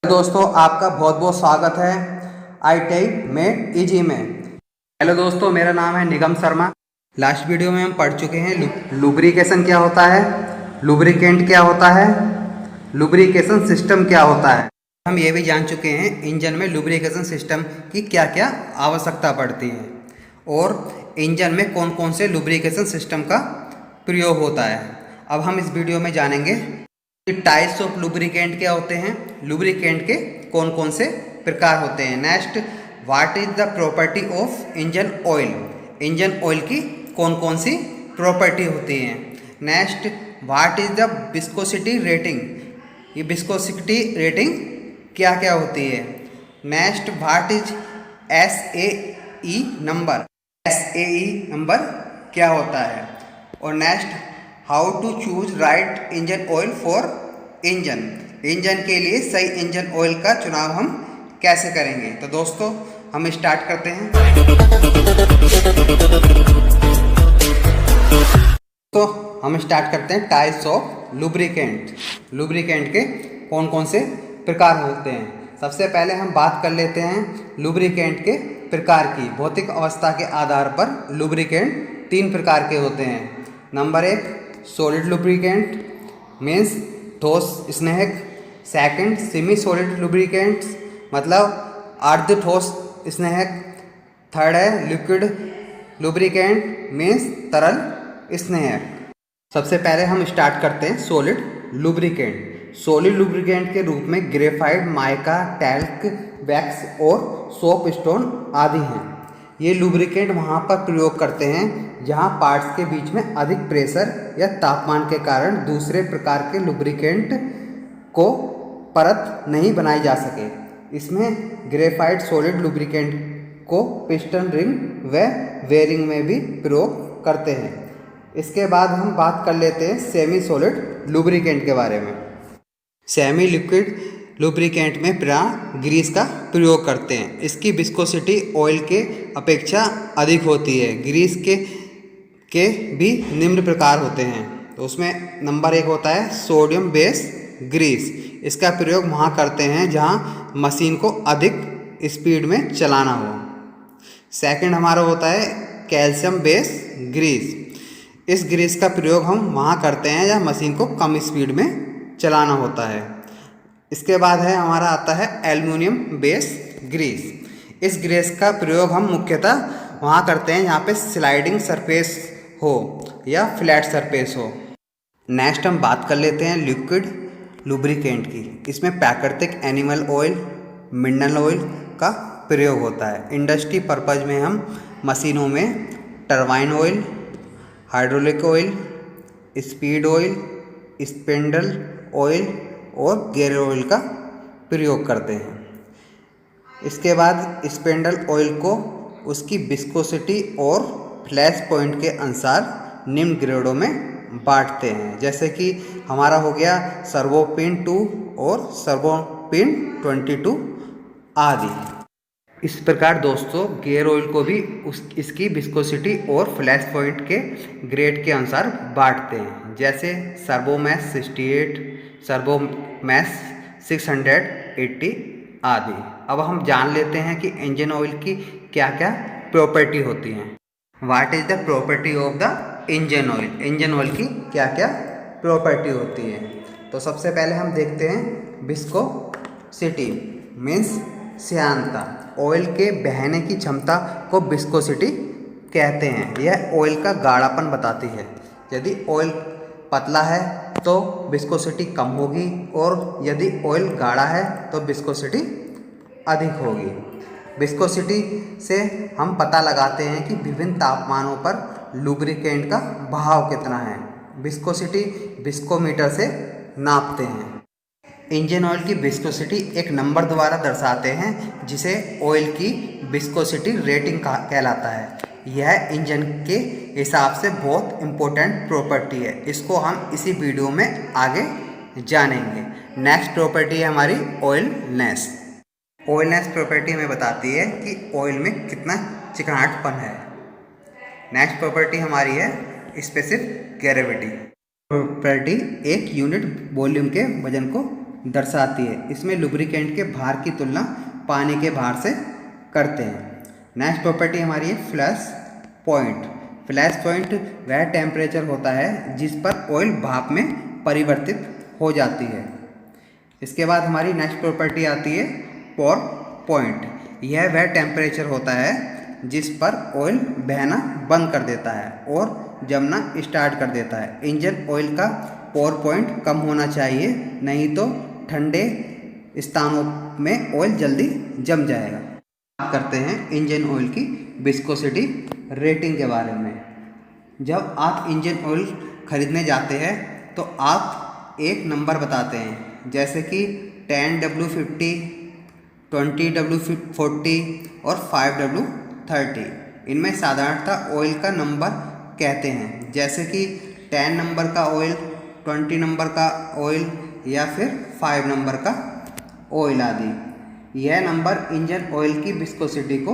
दोस्तों आपका बहुत बहुत स्वागत है ITI में इजी में। हेलो दोस्तों, मेरा नाम है निगम शर्मा। लास्ट वीडियो में हम पढ़ चुके हैं लुब्रिकेशन क्या होता है, लुब्रिकेंट क्या होता है, लुब्रिकेशन सिस्टम क्या होता है। हम ये भी जान चुके हैं इंजन में लुब्रिकेशन सिस्टम की क्या क्या आवश्यकता पड़ती है और इंजन में कौन कौन से लुब्रिकेशन सिस्टम का प्रयोग होता है। अब हम इस वीडियो में जानेंगे टाइप्स ऑफ लुब्रिकेंट क्या होते हैं, लुब्रिकेंट के कौन कौन से प्रकार होते हैं। Next, what is the property of engine oil, engine oil की कौन कौन सी प्रॉपर्टी होती हैं। Next, what is the viscosity rating, ये विस्कोसिटी रेटिंग क्या क्या होती है। Next, what is SAE number, SAE number क्या होता है। और next, how to choose right engine oil for engine, engine के लिए सही इंजन ऑयल का चुनाव हम कैसे करेंगे। तो दोस्तों हम स्टार्ट करते हैं। तो हम स्टार्ट करते हैं टाइप्स ऑफ लुब्रिकेंट, लुब्रिकेंट के कौन कौन से प्रकार होते हैं। सबसे पहले हम बात कर लेते हैं लुब्रिकेंट के प्रकार की। भौतिक अवस्था के आधार पर लुब्रिकेंट 3 प्रकार के होते हैं। नंबर 1, सॉलिड लुब्रिकेंट मीन्स ठोस स्नेहक। सेकंड, सेमी सॉलिड लुब्रिकेंट्स मतलब अर्ध ठोस स्नेहक। थर्ड है लिक्विड लुब्रिकेंट मीन्स तरल स्नेहक। सबसे पहले हम स्टार्ट करते हैं सॉलिड लुब्रिकेंट। सॉलिड लुब्रिकेंट के रूप में ग्रेफाइट, माइका, टैल्क, वैक्स और सोप स्टोन आदि हैं। ये लुब्रिकेंट वहाँ पर प्रयोग करते हैं जहाँ पार्ट्स के बीच में अधिक प्रेशर या तापमान के कारण दूसरे प्रकार के लुब्रिकेंट को परत नहीं बनाई जा सके। इसमें ग्रेफाइट सॉलिड लुब्रिकेंट को पिस्टन रिंग व वेयरिंग में भी प्रयोग करते हैं। इसके बाद हम बात कर लेते हैं सेमी सॉलिड लुब्रिकेंट के बारे में। सेमी लिक्विड लुब्रिकेंट में प्राण ग्रीस का प्रयोग करते हैं। इसकी विस्कोसिटी ऑयल के अपेक्षा अधिक होती है। ग्रीस के भी निम्न प्रकार होते हैं। तो उसमें नंबर 1 होता है सोडियम बेस ग्रीस। इसका प्रयोग वहाँ करते हैं जहाँ मशीन को अधिक स्पीड में चलाना हो। सेकंड हमारा होता है कैल्शियम बेस ग्रीस। इस ग्रीस का प्रयोग हम वहाँ करते हैं जहाँ मशीन को कम स्पीड में चलाना होता है। इसके बाद है हमारा आता है एल्युमिनियम बेस ग्रीस। इस ग्रीस का प्रयोग हम मुख्यतः वहाँ करते हैं जहाँ पे स्लाइडिंग सरफेस हो या फ्लैट सरफेस हो। नेक्स्ट हम बात कर लेते हैं लिक्विड लुब्रिकेंट की। इसमें प्राकृतिक एनिमल ऑयल, मिनरल ऑयल का प्रयोग होता है। इंडस्ट्री पर्पज में हम मशीनों में turbine oil, hydraulic oil, speed oil, spindle oil और गियर ऑयल का प्रयोग करते हैं। इसके बाद स्पिंडल ऑयल को उसकी विस्कोसिटी और फ्लैश पॉइंट के अनुसार निम्न ग्रेडों में बांटते हैं, जैसे कि हमारा हो गया सर्वोपिन 2 और सर्वोपिन 22 आदि। इस प्रकार दोस्तों गियर ऑयल को भी इसकी विस्कोसिटी और फ्लैश पॉइंट के ग्रेड के अनुसार बांटते हैं, जैसे सर्वोमैक्स 68, सर्वोमैक्स 680 आदि। अब हम जान लेते हैं कि इंजन ऑयल की क्या क्या प्रॉपर्टी होती हैं। What is the property of the engine oil, engine oil की क्या क्या प्रॉपर्टी होती है। तो सबसे पहले हम देखते हैं विस्कोसिटी मीन्स श्यानता। ऑयल के बहने की क्षमता को विस्कोसिटी कहते हैं। यह ऑयल का गाढ़ापन बताती है। यदि ऑयल पतला है तो विस्कोसिटी कम होगी और यदि ऑयल गाढ़ा है तो विस्कोसिटी अधिक होगी। विस्कोसिटी से हम पता लगाते हैं कि विभिन्न तापमानों पर लुब्रिकेंट का बहाव कितना है। विस्कोसिटी विस्कोमीटर से नापते हैं। इंजन ऑयल की विस्कोसिटी एक नंबर द्वारा दर्शाते हैं जिसे ऑयल की विस्कोसिटी रेटिंग कहलाता है। यह इंजन के हिसाब से बहुत इम्पोर्टेंट प्रॉपर्टी है। इसको हम इसी वीडियो में आगे जानेंगे। नेक्स्ट प्रॉपर्टी है हमारी ऑयलनेस। ऑयलनेस प्रॉपर्टी हमें बताती है कि ऑयल में कितना चिकनाहटपन है। नेक्स्ट प्रॉपर्टी हमारी है स्पेसिफिक ग्रेविटी। प्रॉपर्टी एक यूनिट वॉल्यूम के वजन को दर्शाती है। इसमें लुब्रिकेंट के भार की तुलना पानी के भार से करते हैं। नेक्स्ट प्रॉपर्टी हमारी है फ्लैश पॉइंट। फ्लैश पॉइंट वह टेम्परेचर होता है जिस पर ऑयल भाप में परिवर्तित हो जाती है। इसके बाद हमारी नेक्स्ट प्रॉपर्टी आती है पोर पॉइंट। यह वह टेम्परेचर होता है जिस पर ऑयल बहना बंद कर देता है और जमना स्टार्ट कर देता है। इंजन ऑयल का पोर पॉइंट कम होना चाहिए, नहीं तो ठंडे स्थानों में ऑयल जल्दी जम जाएगा। बात करते हैं इंजन ऑयल की विस्कोसिटी रेटिंग के बारे में। जब आप इंजन ऑयल खरीदने जाते हैं तो आप एक नंबर बताते हैं, जैसे कि 10W50, 20W40 और 5W30। इनमें साधारणतः ऑयल का नंबर कहते हैं, जैसे कि 10 नंबर का ऑयल, 20 नंबर का ऑयल या फिर 5 नंबर का ऑयल आदि। यह नंबर इंजन ऑयल की विस्कोसिटी को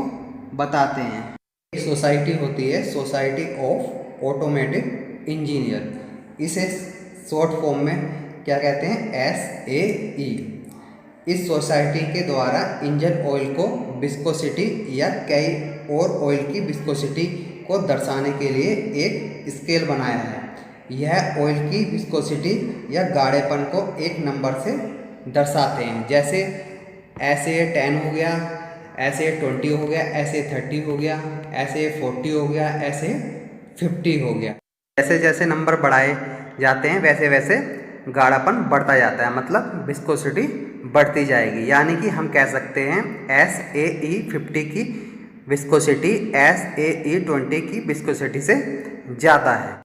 बताते हैं। एक सोसाइटी होती है सोसाइटी ऑफ ऑटोमेटिक इंजीनियर, इसे शॉर्ट फॉर्म में क्या कहते हैं, SAE। इस सोसाइटी के द्वारा इंजन ऑयल को विस्कोसिटी या कई और ऑयल की विस्कोसिटी को दर्शाने के लिए एक स्केल बनाया है। यह ऑयल की विस्कोसिटी या गाढ़ेपन को एक नंबर से दर्शाते हैं, जैसे ऐसे 10 हो गया, ऐसे 20 हो गया, ऐसे 30 हो गया, ऐसे 40 हो गया, ऐसे 50 हो गया। जैसे जैसे नंबर बढ़ाए जाते हैं वैसे वैसे गाढ़ापन बढ़ता जाता है, मतलब विस्कोसिटी बढ़ती जाएगी। यानी कि हम कह सकते हैं SAE 50 की विस्कोसिटी SAE 20 की विस्कोसिटी से ज़्यादा है।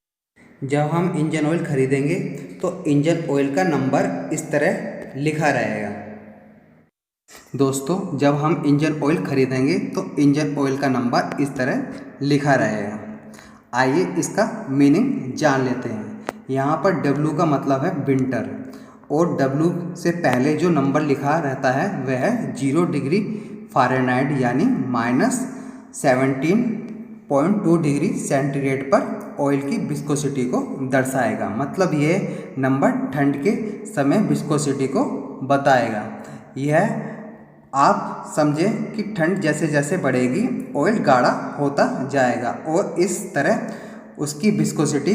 जब हम इंजन ऑयल खरीदेंगे तो इंजन ऑयल का नंबर इस तरह लिखा रहेगा। दोस्तों, जब हम इंजन ऑयल खरीदेंगे तो इंजन ऑयल का नंबर इस तरह लिखा रहेगा। आइए इसका मीनिंग जान लेते हैं। यहाँ पर W का मतलब है विंटर, और W से पहले जो नंबर लिखा रहता है वह 0 डिग्री फ़ारेनहाइट यानी -17.2 डिग्री सेंटीग्रेड पर ऑयल की विस्कोसिटी को दर्शाएगा। मतलब ये नंबर ठंड के समय विस्कोसिटी को बताएगा। यह आप समझें कि ठंड जैसे जैसे बढ़ेगी ऑयल गाढ़ा होता जाएगा और इस तरह उसकी विस्कोसिटी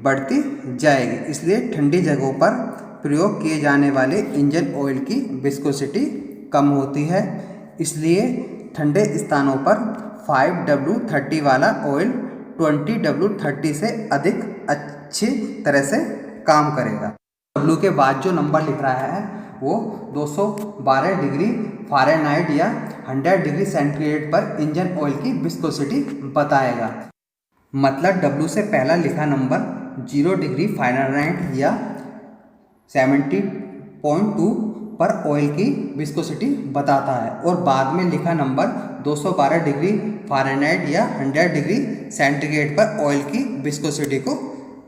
बढ़ती जाएगी। इसलिए ठंडी जगहों पर प्रयोग किए जाने वाले इंजन ऑयल की विस्कोसिटी कम होती है। इसलिए ठंडे स्थानों पर 5W30 वाला ऑयल 20W30 से अधिक अच्छी तरह से काम करेगा। W के बाद जो नंबर लिख रहा है वो 212 डिग्री फ़ारेनहाइट या 100 डिग्री सेंटीग्रेड पर इंजन ऑयल की विस्कोसिटी बताएगा। मतलब W से पहला लिखा नंबर 0 डिग्री फ़ारेनहाइट या 70.2 पर ऑयल की विस्कोसिटी बताता है और बाद में लिखा नंबर 212 डिग्री फ़ारेनहाइट या 100 डिग्री सेंटीग्रेड पर ऑयल की विस्कोसिटी को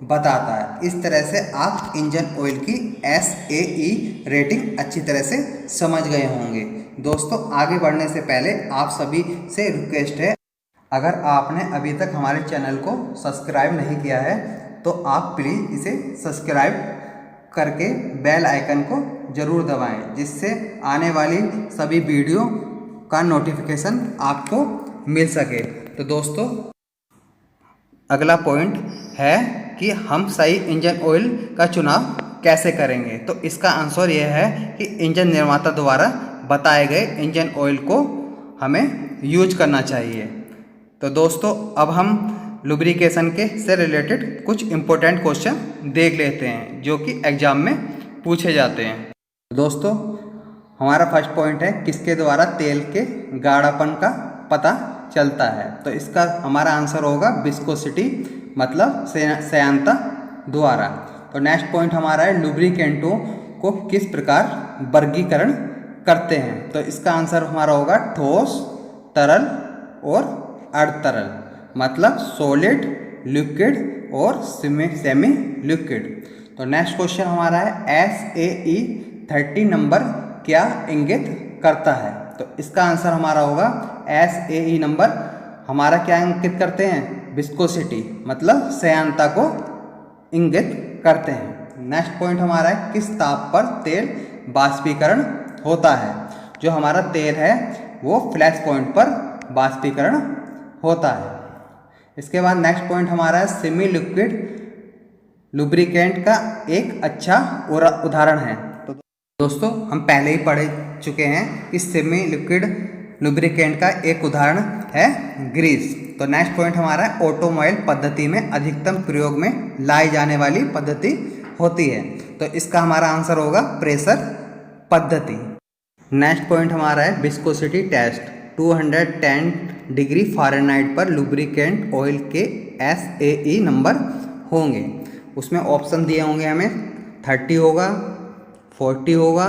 बताता है। इस तरह से आप इंजन ऑयल की SAE रेटिंग अच्छी तरह से समझ गए होंगे। दोस्तों, आगे बढ़ने से पहले आप सभी से रिक्वेस्ट है, अगर आपने अभी तक हमारे चैनल को सब्सक्राइब नहीं किया है तो आप प्लीज़ इसे सब्सक्राइब करके बेल आइकन को ज़रूर दबाएं, जिससे आने वाली सभी वीडियो का नोटिफिकेशन आपको मिल सके। तो दोस्तों, अगला पॉइंट है कि हम सही इंजन ऑयल का चुनाव कैसे करेंगे। तो इसका आंसर यह है कि इंजन निर्माता द्वारा बताए गए इंजन ऑयल को हमें यूज करना चाहिए। तो दोस्तों, अब हम लुब्रिकेशन के से रिलेटेड कुछ इम्पोर्टेंट क्वेश्चन देख लेते हैं जो कि एग्जाम में पूछे जाते हैं। दोस्तों, हमारा फर्स्ट पॉइंट है किसके द्वारा तेल के गाढ़ापन का पता चलता है। तो इसका हमारा आंसर होगा विस्कोसिटी, मतलब श्यानता द्वारा। तो नेक्स्ट पॉइंट हमारा है लुब्रिकेंटों को किस प्रकार वर्गीकरण करते हैं। तो इसका आंसर हमारा होगा ठोस, तरल और अर्धतरल, मतलब सॉलिड, लिक्विड और सेमी लिक्विड। तो नेक्स्ट क्वेश्चन हमारा है SAE 30 नंबर क्या इंगित करता है। तो इसका आंसर हमारा होगा SAE नंबर हमारा क्या इंगित करते हैं, विस्कोसिटी, मतलब श्यानता को इंगित करते हैं। नेक्स्ट पॉइंट हमारा है किस ताप पर तेल बाष्पीकरण होता है। जो हमारा तेल है वो फ्लैश पॉइंट पर बाष्पीकरण होता है। इसके बाद नेक्स्ट पॉइंट हमारा है सेमी लिक्विड लुब्रिकेंट का एक अच्छा उदाहरण है। तो दोस्तों हम पहले ही पढ़ चुके हैं कि सेमी लिक्विड लुब्रिकेंट का एक उदाहरण है ग्रीस। तो नेक्स्ट पॉइंट हमारा है ऑटोमोबाइल पद्धति में अधिकतम प्रयोग में लाई जाने वाली पद्धति होती है। तो इसका हमारा आंसर होगा प्रेशर पद्धति। नेक्स्ट पॉइंट हमारा है विस्कोसिटी टेस्ट। 210 डिग्री फ़ारेनहाइट पर लुब्रिकेंट ऑयल के SAE नंबर होंगे। उसमें ऑप्शन दिए होंगे हमें 30 होगा, 40 होगा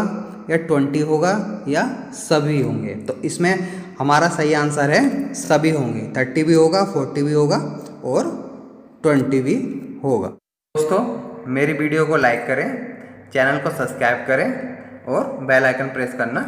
या 20 होगा या सभी होंगे। तो इसमें हमारा सही आंसर है सभी होंगे। 30 भी होगा, 40 भी होगा और 20 भी होगा। दोस्तों मेरी वीडियो को लाइक करें, चैनल को सब्सक्राइब करें और बेल आइकन प्रेस करना